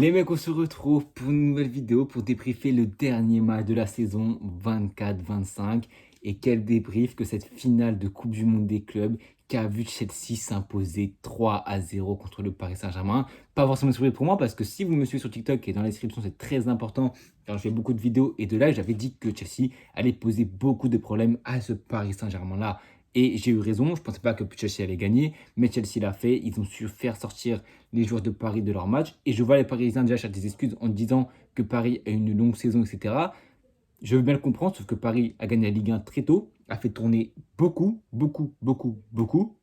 Les mecs, on se retrouve pour une nouvelle vidéo pour débriefer le dernier match de la saison 24-25. Et quel débrief que cette finale de Coupe du Monde des clubs qui a vu Chelsea s'imposer 3-0 contre le Paris Saint-Germain. Pas forcément une surprise pour moi parce que si vous me suivez sur TikTok et dans la description, c'est très important car je fais beaucoup de vidéos et de live, j'avais dit que Chelsea allait poser beaucoup de problèmes à ce Paris Saint-Germain-là. Et j'ai eu raison, je ne pensais pas que Chelsea allait gagner, mais Chelsea l'a fait. Ils ont su faire sortir les joueurs de Paris de leur match. Et je vois les Parisiens déjà chercher des excuses en disant que Paris a une longue saison, etc. Je veux bien le comprendre, sauf que Paris a gagné la Ligue 1 très tôt, a fait tourner beaucoup, beaucoup, beaucoup, beaucoup.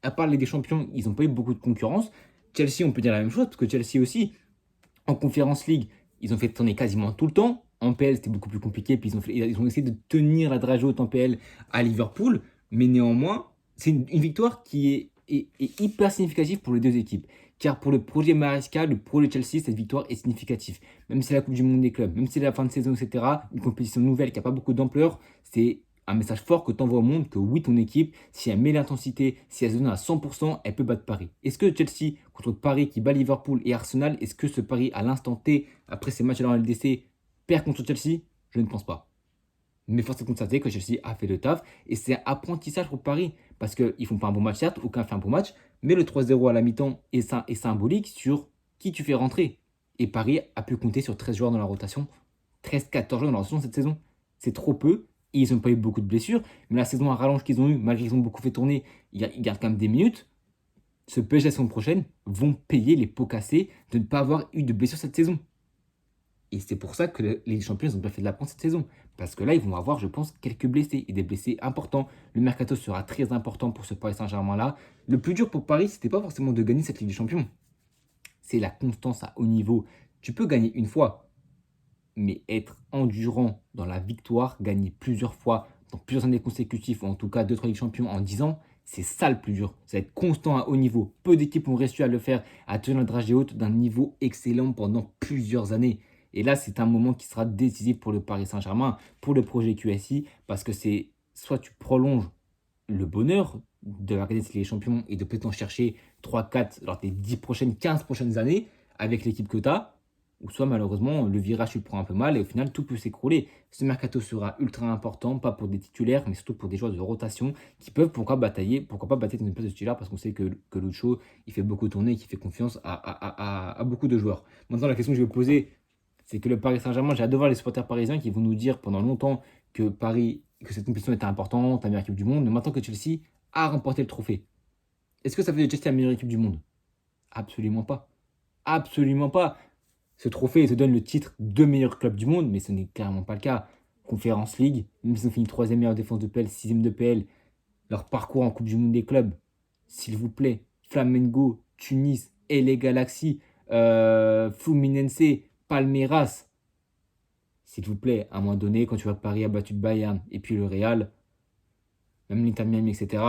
À part les des Champions, ils n'ont pas eu beaucoup de concurrence. Chelsea, on peut dire la même chose, parce que Chelsea aussi, en Conference League, ils ont fait tourner quasiment tout le temps. En PL, c'était beaucoup plus compliqué. Puis ils ont essayé de tenir la dragée haute en PL à Liverpool. Mais néanmoins, c'est une victoire qui est hyper significative pour les deux équipes. Car pour le projet Maresca, le projet Chelsea, cette victoire est significative. Même si c'est la Coupe du Monde des clubs, même si c'est la fin de saison, etc., une compétition nouvelle qui n'a pas beaucoup d'ampleur, c'est un message fort que tu envoies au monde que oui, ton équipe, si elle met l'intensité, si elle se donne à 100%, elle peut battre Paris. Est-ce que Chelsea, contre Paris qui bat Liverpool et Arsenal, est-ce que ce Paris, à l'instant T, après ces matchs dans la LDC, perd contre Chelsea? Je ne pense pas. Mais force est de constater que Chelsea a fait le taf et c'est un apprentissage pour Paris parce qu'ils ne font pas un bon match, certes, aucun fait un bon match, mais le 3-0 à la mi-temps est symbolique sur qui tu fais rentrer. Et Paris a pu compter sur 13 joueurs dans la rotation, 13-14 joueurs dans la rotation cette saison. C'est trop peu et ils n'ont pas eu beaucoup de blessures, mais la saison à rallonge qu'ils ont eu, malgré qu'ils ont beaucoup fait tourner, ils gardent quand même des minutes. Ce PSG la saison prochaine vont payer les pots cassés de ne pas avoir eu de blessures cette saison. Et c'est pour ça que les champions ont bien fait de la prendre cette saison. Parce que là, ils vont avoir, je pense, quelques blessés et des blessés importants. Le mercato sera très important pour ce Paris Saint-Germain-là. Le plus dur pour Paris, c'était pas forcément de gagner cette Ligue des Champions. C'est la constance à haut niveau. Tu peux gagner une fois, mais être endurant dans la victoire, gagner plusieurs fois, dans plusieurs années consécutives, ou en tout cas 2-3 Ligues des Champions en 10 ans, c'est ça le plus dur. C'est être constant à haut niveau. Peu d'équipes ont réussi à le faire, à tenir la dragée haute d'un niveau excellent pendant plusieurs années. Et là, c'est un moment qui sera décisif pour le Paris Saint-Germain, pour le projet QSI, parce que c'est soit tu prolonges le bonheur de la cette Ligue des Champions et de peut-être en chercher 3-4 lors des 10 prochaines, 15 prochaines années avec l'équipe que tu as, ou soit malheureusement le virage tu le prends un peu mal et au final tout peut s'écrouler. Ce mercato sera ultra important, pas pour des titulaires, mais surtout pour des joueurs de rotation qui peuvent pourquoi pas batailler dans une place de titulaire parce qu'on sait que Lucho il fait beaucoup tourner et qu'il fait confiance à beaucoup de joueurs. Maintenant la question que je vais poser, c'est que le Paris Saint-Germain, j'ai hâte de voir les supporters parisiens qui vont nous dire pendant longtemps que Paris, que cette compétition était importante, la meilleure équipe du monde, mais maintenant que Chelsea a remporté le trophée, est-ce que ça fait de Chelsea la meilleure équipe du monde? Absolument pas. Absolument pas. Ce trophée te donne le titre de meilleur club du monde, mais ce n'est clairement pas le cas. Conference League, même s'ils ont fini troisième meilleure défense de PL, sixième de PL, leur parcours en Coupe du Monde des clubs, s'il vous plaît, Flamengo, Tunis, LA Galaxy, Fluminense, Palmeiras, s'il vous plaît, à un moment donné, quand tu vois que Paris a battu le Bayern et puis le Real, même l'Inter Miami, etc.,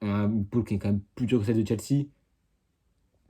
un poule qui est quand même plus dur que celle de Chelsea,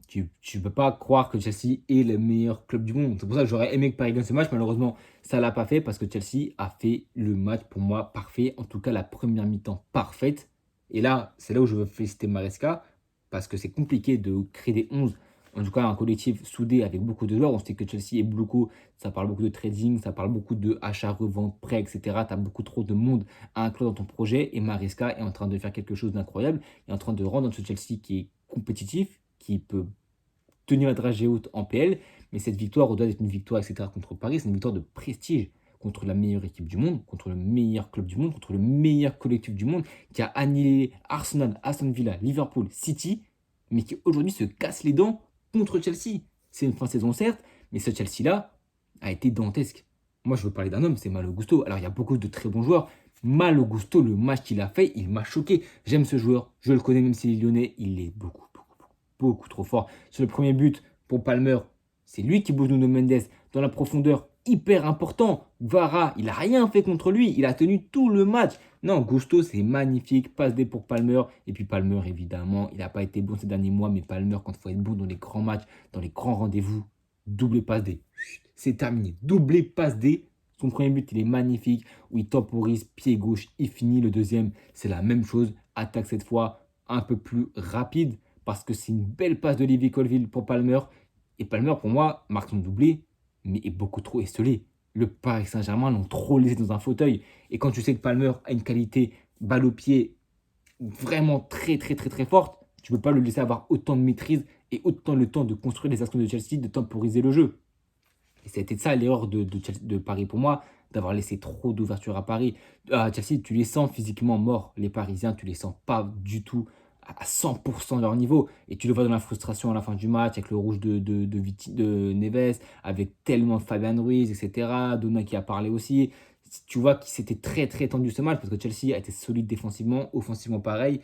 tu ne peux pas croire que Chelsea est le meilleur club du monde. C'est pour ça que j'aurais aimé que Paris gagne ce match. Malheureusement, ça ne l'a pas fait parce que Chelsea a fait le match pour moi parfait. En tout cas, la première mi-temps parfaite. Et là, c'est là où je veux féliciter Maresca parce que c'est compliqué de créer des 11. En tout cas, un collectif soudé avec beaucoup de joueurs. On sait que Chelsea est beaucoup, ça parle beaucoup de trading, ça parle beaucoup de achat, revente, prêt, etc. Tu as beaucoup trop de monde à inclure dans ton projet. Et Maresca est en train de faire quelque chose d'incroyable. Il est en train de rendre ce Chelsea qui est compétitif, qui peut tenir la dragée haute en PL, mais cette victoire, au-delà d'être une victoire, etc., contre Paris, c'est une victoire de prestige contre la meilleure équipe du monde, contre le meilleur club du monde, contre le meilleur collectif du monde, qui a annihilé Arsenal, Aston Villa, Liverpool, City, mais qui aujourd'hui se casse les dents contre Chelsea. C'est une fin de saison certes, mais ce Chelsea-là a été dantesque. Moi, je veux parler d'un homme, c'est Malo Gusto. Alors, il y a beaucoup de très bons joueurs. Malo Gusto, le match qu'il a fait, il m'a choqué. J'aime ce joueur, je le connais même s'il est lyonnais, il est beaucoup trop fort. Sur le premier but pour Palmer, c'est lui qui bouge Nuno Mendes dans la profondeur, hyper important. Vara, il n'a rien fait contre lui, il a tenu tout le match. Non, Gusto, c'est magnifique. Passe D pour Palmer. Et puis Palmer, évidemment, il n'a pas été bon ces derniers mois, mais Palmer, quand il faut être bon dans les grands matchs, dans les grands rendez-vous, double passe D. C'est terminé. Double passe D. Son premier but, il est magnifique, où il temporise, pied gauche, il finit. Le deuxième, c'est la même chose. Attaque cette fois un peu plus rapide, parce que c'est une belle passe d'Olivier Colville pour Palmer. Et Palmer, pour moi, marque son doublé, mais est beaucoup trop esselé. Le Paris Saint-Germain l'ont trop laissé dans un fauteuil. Et quand tu sais que Palmer a une qualité balle au pied vraiment très, très, très, très forte, tu ne peux pas le laisser avoir autant de maîtrise et autant le temps de construire les actions de Chelsea, de temporiser le jeu. Et c'était ça l'erreur de Paris pour moi, d'avoir laissé trop d'ouverture à Paris. À Chelsea, tu les sens physiquement morts. Les Parisiens, tu les sens pas du tout à 100% de leur niveau. Et tu le vois dans la frustration à la fin du match, avec le rouge de Neves, avec tellement Fabian Ruiz, etc. Donna qui a parlé aussi. Tu vois que c'était très très tendu ce match, parce que Chelsea a été solide défensivement, offensivement pareil.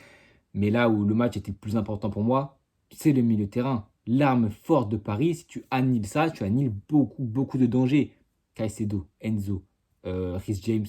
Mais là où le match était le plus important pour moi, c'est le milieu de terrain. L'arme forte de Paris, si tu annihiles ça, tu annihiles beaucoup, beaucoup de dangers. Caicedo, Enzo, Rhys James,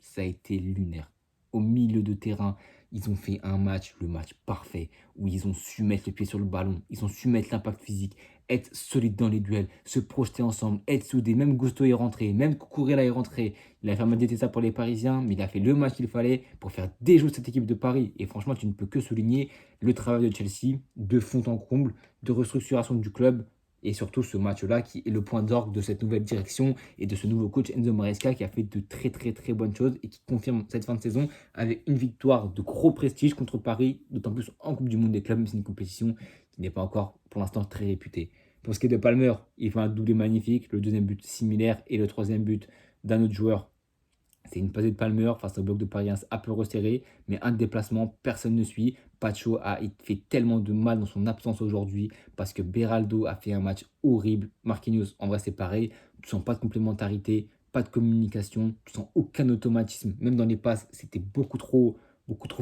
ça a été lunaire. Au milieu de terrain, ils ont fait un match, le match parfait, où ils ont su mettre le pied sur le ballon, ils ont su mettre l'impact physique, être solides dans les duels, se projeter ensemble, être soudés. Même Gusto est rentré, même Cucurella est rentré. Il a fait un ça pour les Parisiens, mais il a fait le match qu'il fallait pour faire déjouer cette équipe de Paris. Et franchement, tu ne peux que souligner le travail de Chelsea, de fond en comble, de restructuration du club, et surtout ce match-là qui est le point d'orgue de cette nouvelle direction et de ce nouveau coach Enzo Maresca qui a fait de très très très bonnes choses et qui confirme cette fin de saison avec une victoire de gros prestige contre Paris, d'autant plus en Coupe du Monde des clubs, mais c'est une compétition qui n'est pas encore pour l'instant très réputée. Pour ce qui est de Palmer, il fait un doublé magnifique, le deuxième but similaire et le troisième but d'un autre joueur. C'est une passée de Palmer face au bloc de Paris un peu resserré, mais un déplacement, personne ne suit. Pacho a fait tellement de mal dans son absence aujourd'hui parce que Beraldo a fait un match horrible. Marquinhos, en vrai, c'est pareil. Tu sens pas de complémentarité, pas de communication, tu sens aucun automatisme. Même dans les passes, c'était beaucoup trop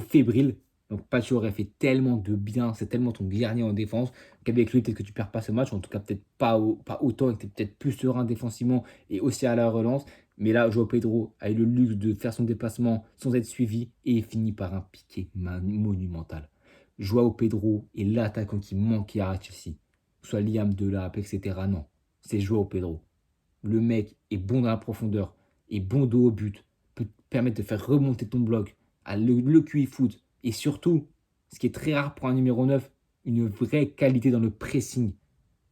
fébrile. Donc Pacho aurait fait tellement de bien, c'est tellement ton dernier en défense qu'avec lui, peut-être que tu perds pas ce match, en tout cas peut-être pas autant, et que tu es peut-être plus serein défensivement et aussi à la relance. Mais là, Joao Pedro a eu le luxe de faire son déplacement sans être suivi et finit par un piqué monumental. Joao Pedro est l'attaquant qui manquait à Chelsea. Que ce soit Liam Delap, etc. Non, c'est Joao Pedro. Le mec est bon dans la profondeur, est bon dos au but, peut te permettre de faire remonter ton bloc, a le QI foot. Et surtout, ce qui est très rare pour un numéro 9, une vraie qualité dans le pressing.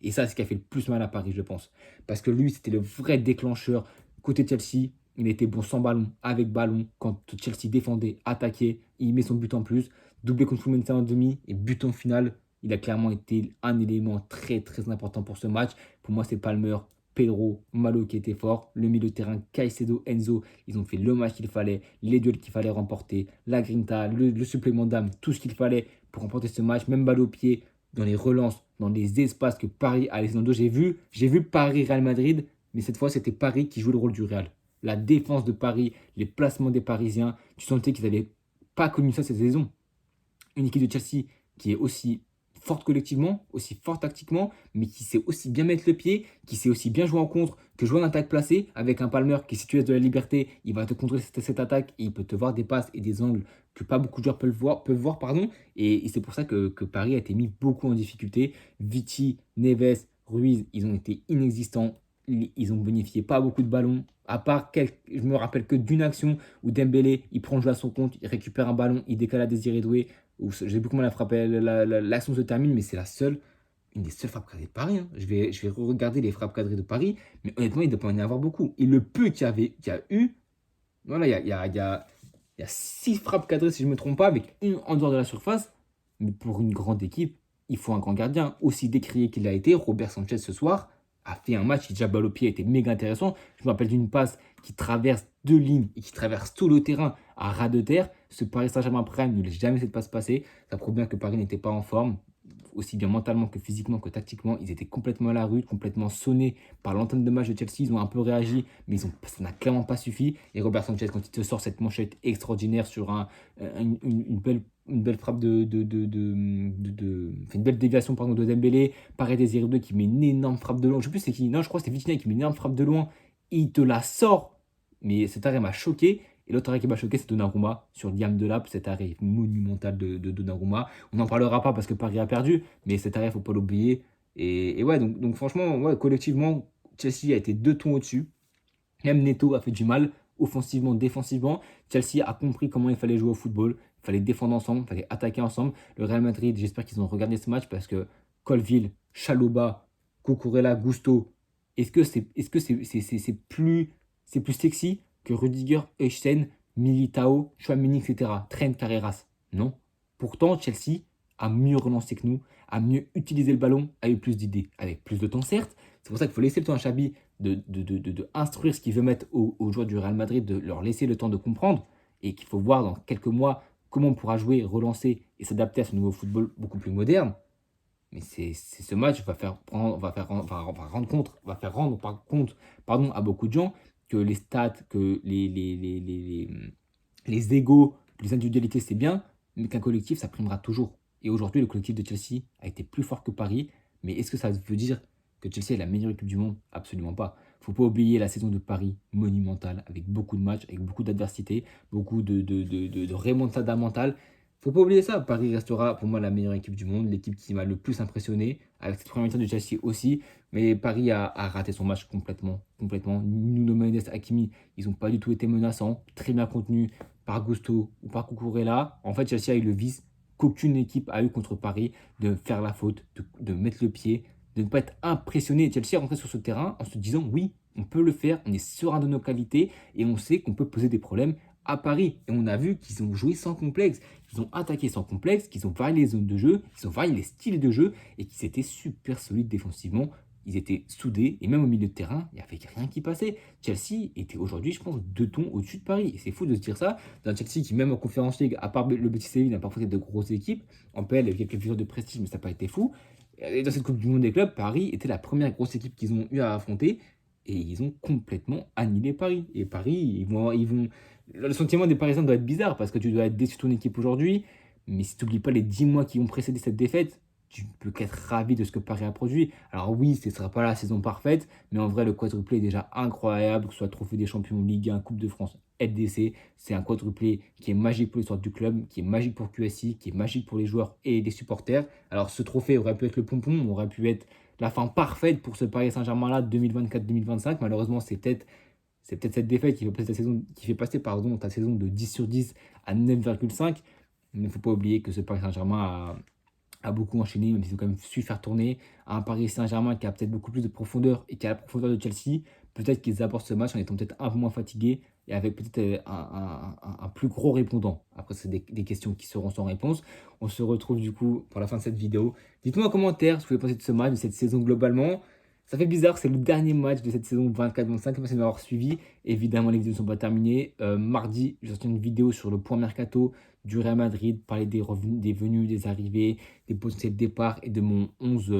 Et ça, c'est ce qui a fait le plus mal à Paris, je pense. Parce que lui, c'était le vrai déclencheur. Côté Chelsea, il était bon sans ballon, avec ballon. Quand Chelsea défendait, attaquait, il met son but en plus. Doublé contre Fluminense en demi et but en finale. Il a clairement été un élément très très important pour ce match. Pour moi, c'est Palmer, Pedro, Malo qui était fort. Le milieu de terrain, Caicedo, Enzo. Ils ont fait le match qu'il fallait, les duels qu'il fallait remporter, la grinta, le supplément d'âme, tout ce qu'il fallait pour remporter ce match. Même balle au pied, dans les relances, dans les espaces que Paris a laissé dans le dos. J'ai vu Paris-Real Madrid, mais cette fois, c'était Paris qui jouait le rôle du Real. La défense de Paris, les placements des Parisiens, tu sentais qu'ils n'avaient pas connu ça cette saison. Une équipe de Chelsea qui est aussi forte collectivement, aussi forte tactiquement, mais qui sait aussi bien mettre le pied, qui sait aussi bien jouer en contre, que jouer en attaque placée, avec un Palmer qui, si tu laisses de la liberté, il va te contrôler cette attaque et il peut te voir des passes et des angles que pas beaucoup de joueurs peuvent voir pardon. Et c'est pour ça que Paris a été mis beaucoup en difficulté. Vici, Neves, Ruiz, ils ont été inexistants. Ils ont bénéficié pas beaucoup de ballons. À part, je me rappelle que d'une action où Dembélé, il prend le jeu à son compte, il récupère un ballon, il décale à Désiré Doué. Je sais plus comment l'action se termine, mais c'est une des seules frappes cadrées de Paris, hein. Je vais regarder les frappes cadrées de Paris, mais honnêtement, il ne doit pas en y avoir beaucoup. Et le peu qu'il y a eu, voilà, il y a 6 frappes cadrées, si je ne me trompe pas, avec une en dehors de la surface. Mais pour une grande équipe, il faut un grand gardien. Aussi décrié qu'il a été, Robert Sanchez ce soir a fait un match qui, déjà balle au pied, était méga intéressant. Je me rappelle d'une passe qui traverse 2 lignes et qui traverse tout le terrain à ras de terre. Ce Paris Saint-Germain Prime ne laisse jamais cette passe passer. Ça prouve bien que Paris n'était pas en forme, aussi bien mentalement que physiquement que tactiquement. Ils étaient complètement à la rue, complètement sonnés par l'entame de match de Chelsea. Ils ont un peu réagi, mais ça n'a clairement pas suffi. Et Robert Sanchez, quand il te sort cette manchette extraordinaire sur une belle frappe une belle déviation pardon, de Dembélé, Paredes Désiré Doué qui met une énorme frappe de loin. Je sais plus c'est qui, non, je crois que c'est Vitinha qui met une énorme frappe de loin. Il te la sort, mais cet arrêt m'a choqué. Et l'autre arrêt qui m'a choqué, c'est Donnarumma sur Liam Delap, cet arrêt monumental de Donnarumma. On n'en parlera pas parce que Paris a perdu, mais cet arrêt, il ne faut pas l'oublier. Et ouais, donc franchement, ouais, collectivement, Chelsea a été 2 tons au-dessus. Même Neto a fait du mal, offensivement, défensivement. Chelsea a compris comment il fallait jouer au football. Il fallait défendre ensemble, il fallait attaquer ensemble. Le Real Madrid, j'espère qu'ils ont regardé ce match parce que Colville, Chalobah, Cucurella, Gusto, est-ce que c'est plus sexy que Rudiger, Einstein, Militao, Tchouaméni, etc. Trent, Carreras? Non. Pourtant, Chelsea a mieux relancé que nous, a mieux utilisé le ballon, a eu plus d'idées, avec plus de temps certes. C'est pour ça qu'il faut laisser le temps à Xabi de instruire ce qu'il veut mettre aux joueurs du Real Madrid, de leur laisser le temps de comprendre, et qu'il faut voir dans quelques mois comment on pourra jouer, relancer et s'adapter à ce nouveau football beaucoup plus moderne. Mais c'est ce match va faire rendre compte pardon, à beaucoup de gens que les stats, que les égos, les individualités, c'est bien, mais qu'un collectif, ça primera toujours. Et aujourd'hui, le collectif de Chelsea a été plus fort que Paris. Mais est-ce que ça veut dire que Chelsea est la meilleure équipe du monde? Absolument pas. Il ne faut pas oublier la saison de Paris monumentale, avec beaucoup de matchs, avec beaucoup d'adversité, beaucoup de remontada mentale. Faut pas oublier ça. Paris restera pour moi la meilleure équipe du monde, l'équipe qui m'a le plus impressionné, avec cette première mi-temps de Chelsea aussi. Mais Paris a raté son match complètement. Complètement. Nuno Mendes, Hakimi, ils n'ont pas du tout été menaçants, très bien contenus par Gusto ou par Cucurella. En fait, Chelsea a eu le vice qu'aucune équipe a eu contre Paris de faire la faute, de mettre le pied, de ne pas être impressionné. Chelsea est rentré sur ce terrain en se disant oui, on peut le faire, on est serein de nos qualités et on sait qu'on peut poser des problèmes à Paris. Et on a vu qu'ils ont joué sans complexe, qu'ils ont attaqué sans complexe, qu'ils ont varié les zones de jeu, qu'ils ont varié les styles de jeu et qu'ils étaient super solides défensivement. Ils étaient soudés et même au milieu de terrain, il n'y avait rien qui passait. Chelsea était aujourd'hui, je pense, 2 tons au-dessus de Paris. Et c'est fou de se dire ça. Dans Chelsea qui, même en Conference League, à part le Betis Séville, n'a pas affronté de grosses équipes. En PL, il y a quelques figures de prestige, mais ça n'a pas été fou. Et dans cette Coupe du Monde des clubs, Paris était la première grosse équipe qu'ils ont eu à affronter. Et ils ont complètement annihilé Paris. Et Paris, ils vont. Le sentiment des Parisiens doit être bizarre parce que tu dois être déçu de ton équipe aujourd'hui. Mais si tu n'oublies pas les 10 mois qui ont précédé cette défaite, tu peux qu'être ravi de ce que Paris a produit. Alors oui, ce ne sera pas la saison parfaite, mais en vrai, le quadruplé est déjà incroyable, que ce soit Trophée des Champions, Ligue 1, Coupe de France, LDC. C'est un quadruplé qui est magique pour l'histoire du club, qui est magique pour QSI, qui est magique pour les joueurs et les supporters. Alors ce trophée aurait pu être le pompon, aurait pu être la fin parfaite pour ce Paris Saint-Germain-là 2024-2025. Malheureusement, c'est peut-être cette défaite qui fait passer ta saison de 10 sur 10 à 9,5. Mais il ne faut pas oublier que ce Paris Saint-Germain a beaucoup enchaîné, même s'ils ont quand même su faire tourner un Paris Saint-Germain qui a peut-être beaucoup plus de profondeur et qui a la profondeur de Chelsea. Peut-être qu'ils abordent ce match en étant peut-être un peu moins fatigués et avec peut-être un plus gros répondant. Après, c'est des questions qui seront sans réponse. On se retrouve du coup pour la fin de cette vidéo. Dites-moi en commentaire ce que vous pensez de ce match, de cette saison globalement. Ça fait bizarre, c'est le dernier match de cette saison 24-25. Merci de m'avoir suivi. Évidemment, les vidéos ne sont pas terminées. Mardi, j'ai sorti une vidéo sur le point mercato du Real Madrid, parler des revenus, des venues, des arrivées, des potentiels départs et de mon 11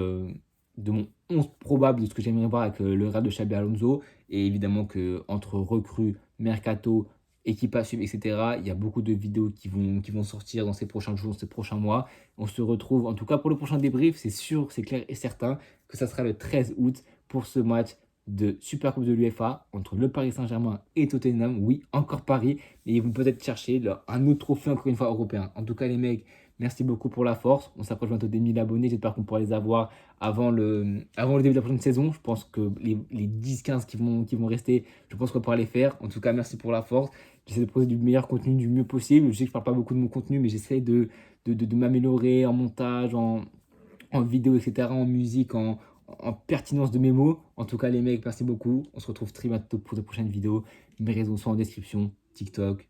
probable de ce que j'aimerais voir avec le Real de Xabi Alonso. Et évidemment que entre recrues, mercato, équipe à suivre, etc., il y a beaucoup de vidéos qui vont sortir dans ces prochains jours, dans ces prochains mois. On se retrouve, en tout cas pour le prochain débrief, c'est sûr, c'est clair et certain que ça sera le 13 août pour ce match de Super Coupe de l'UEFA entre le Paris Saint-Germain et Tottenham. Oui, encore Paris, mais ils vont peut-être chercher un autre trophée, encore une fois, européen. En tout cas, les mecs, merci beaucoup pour la force. On s'approche bientôt des 1000 abonnés. J'espère qu'on pourra les avoir avant le début de la prochaine saison. Je pense que les 10-15 qui vont rester, je pense qu'on pourra les faire. En tout cas, merci pour la force. J'essaie de proposer du meilleur contenu du mieux possible. Je sais que je ne parle pas beaucoup de mon contenu, mais j'essaie de m'améliorer en montage, en vidéo, etc., en musique, en pertinence de mes mots. En tout cas, les mecs, merci beaucoup. On se retrouve très bientôt pour de prochaines vidéos. Mes réseaux sont en description, TikTok,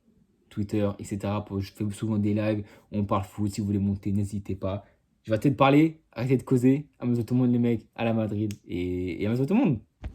Twitter, etc. Je fais souvent des lives, on parle foot. Si vous voulez monter, n'hésitez pas. Je vais peut-être parler, arrêtez de causer. À tout le monde, les mecs, à la Madrid et à tout le monde.